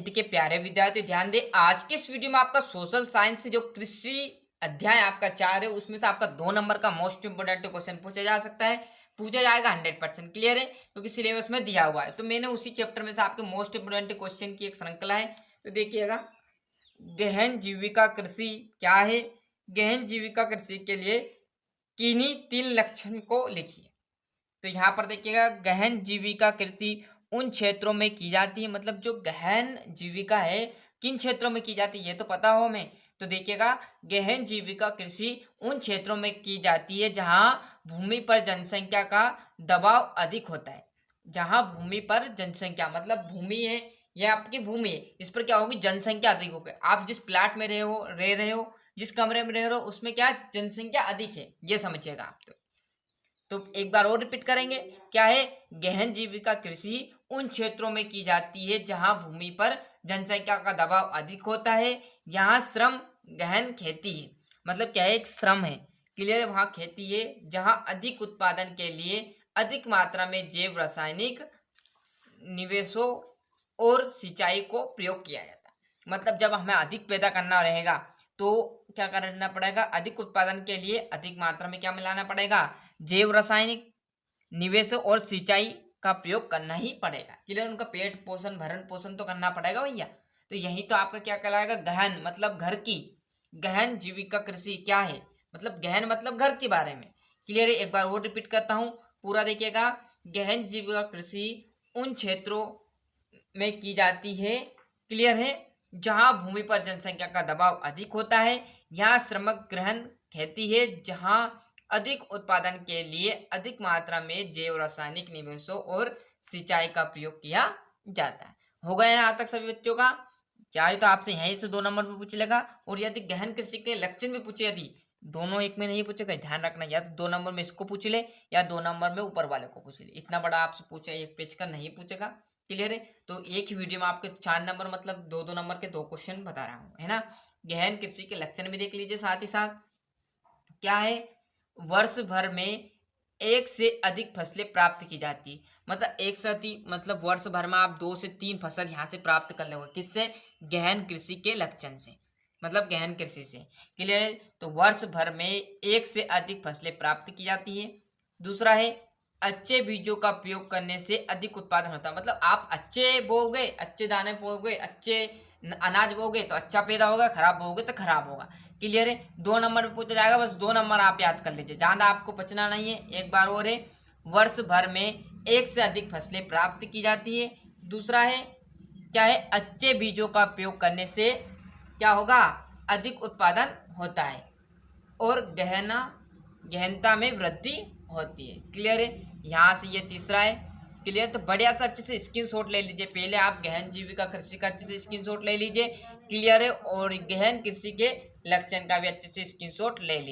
Tenth के प्यारे विद्यार्थी ध्यान दें, आज के इस वीडियो में आपका सोशल साइंस से जो कृषि अध्याय आपका 4 है उसमें से आपका 2 नंबर का मोस्ट इंपोर्टेंट क्वेश्चन पूछा जा सकता है, पूछा जाएगा 100% क्लियर है क्योंकि सिलेबस में दिया हुआ है। तो मैंने उसी चैप्टर में से आपके मोस्ट इंपोर्टेंट क्वेश्चन की एक श्रृंखला है, तो देखिएगा गहन जीविका कृषि क्या है। गहन जीविका कृषि के लिए किन्हीं 3 लक्षण को लिखिए। तो यहाँ पर देखिएगा गहन जीविका कृषि उन क्षेत्रों में की जाती है, मतलब जो गहन जीविका है किन क्षेत्रों में की जाती है ये तो पता हो हमें। तो देखिएगा गहन जीविका कृषि उन क्षेत्रों में की जाती है जहाँ भूमि पर जनसंख्या का दबाव अधिक होता है। जहाँ भूमि पर जनसंख्या मतलब भूमि है, यह आपकी भूमि है, इस पर क्या होगी जनसंख्या अधिक होगी। आप जिस प्लाट में रह रहे हो जिस कमरे में रह रहे हो उसमें क्या जनसंख्या अधिक है, ये समझिएगा आप। तो एक बार और रिपीट करेंगे, क्या है गहन जीविका कृषि उन क्षेत्रों में की जाती है जहां भूमि पर जनसंख्या का दबाव अधिक होता है, यहाँ श्रम गहन खेती है, मतलब क्या है एक श्रम है, क्लियर है, वहां खेती है जहां अधिक उत्पादन के लिए अधिक मात्रा में जैव रासायनिक निवेशों और सिंचाई को प्रयोग किया जाता है। मतलब जब हमें अधिक पैदा करना रहेगा तो क्या करना पड़ेगा, अधिक उत्पादन के लिए अधिक मात्रा में क्या मिलाना पड़ेगा, जैव रासायनिक निवेश और सिंचाई का प्रयोग करना ही पड़ेगा। क्लियर, उनका पेट पोषण भरण पोषण तो करना पड़ेगा भैया। तो यही तो आपका क्या कहलाएगा गहन, मतलब घर की। गहन जीविका कृषि क्या है, मतलब गहन मतलब घर के बारे में। क्लियर है, एक बार और रिपीट करता हूँ पूरा देखिएगा। गहन जीविका कृषि उन क्षेत्रों में की जाती है, क्लियर है, जहां भूमि पर जनसंख्या का दबाव अधिक होता है, यहाँ श्रमिक गहन खेती है जहां अधिक उत्पादन के लिए अधिक मात्रा में जैव रासायनिक निवेशों और सिंचाई का प्रयोग किया जाता है। हो गया यहाँ तक सभी बच्चों का। चाहे तो आपसे यहीं से 2 नंबर पे पूछ लेगा, और यदि गहन कृषि के लक्षण भी पूछे, यदि दोनों एक में नहीं पूछेगा ध्यान रखना, या तो 2 नंबर में इसको पूछ ले या 2 नंबर में ऊपर वाले को पूछ ले। इतना बड़ा आपसे पूछे एक पेज का नहीं पूछेगा, क्लियर है। तो एक ही वीडियो में आपके 4 नंबर मतलब 2-2 नंबर के 2 क्वेश्चन बता रहा हूँ, है ना। गहन कृषि के लक्षण भी देख लीजिए, साथ ही साथ क्या है वर्ष भर में 1 से अधिक फसलें प्राप्त की जाती, मतलब एक साथ ही, मतलब वर्ष भर में आप 2 से 3 फसल यहाँ से प्राप्त कर लोगे, किससे, गहन कृषि के लक्षण से, मतलब गहन कृषि से, क्लियर। तो वर्ष भर में 1 से अधिक फसलें प्राप्त की जाती है। दूसरा है अच्छे बीजों का प्रयोग करने से अधिक उत्पादन होता है, मतलब आप अच्छे बोओगे, अच्छे दाने बोओगे, अच्छे अनाज बोओगे तो अच्छा पैदा होगा, खराब बोओगे तो खराब होगा, क्लियर है। 2 नंबर में पूछा जाएगा, बस 2 नंबर आप याद कर लीजिए, ज़्यादा आपको बचना नहीं है। एक बार और है वर्ष भर में 1 से अधिक फसलें प्राप्त की जाती है। दूसरा है क्या है अच्छे बीजों का प्रयोग करने से क्या होगा, अधिक उत्पादन होता है और गहनता में वृद्धि होती है, क्लियर है। यहाँ से ये तीसरा है, क्लियर। तो बढ़िया सा अच्छे से स्क्रीनशॉट ले लीजिए, पहले आप गहन जीविका कृषि का अच्छे से स्क्रीनशॉट ले लीजिए, क्लियर है, और गहन कृषि के लक्षण का भी अच्छे से स्क्रीनशॉट ले लीजिए।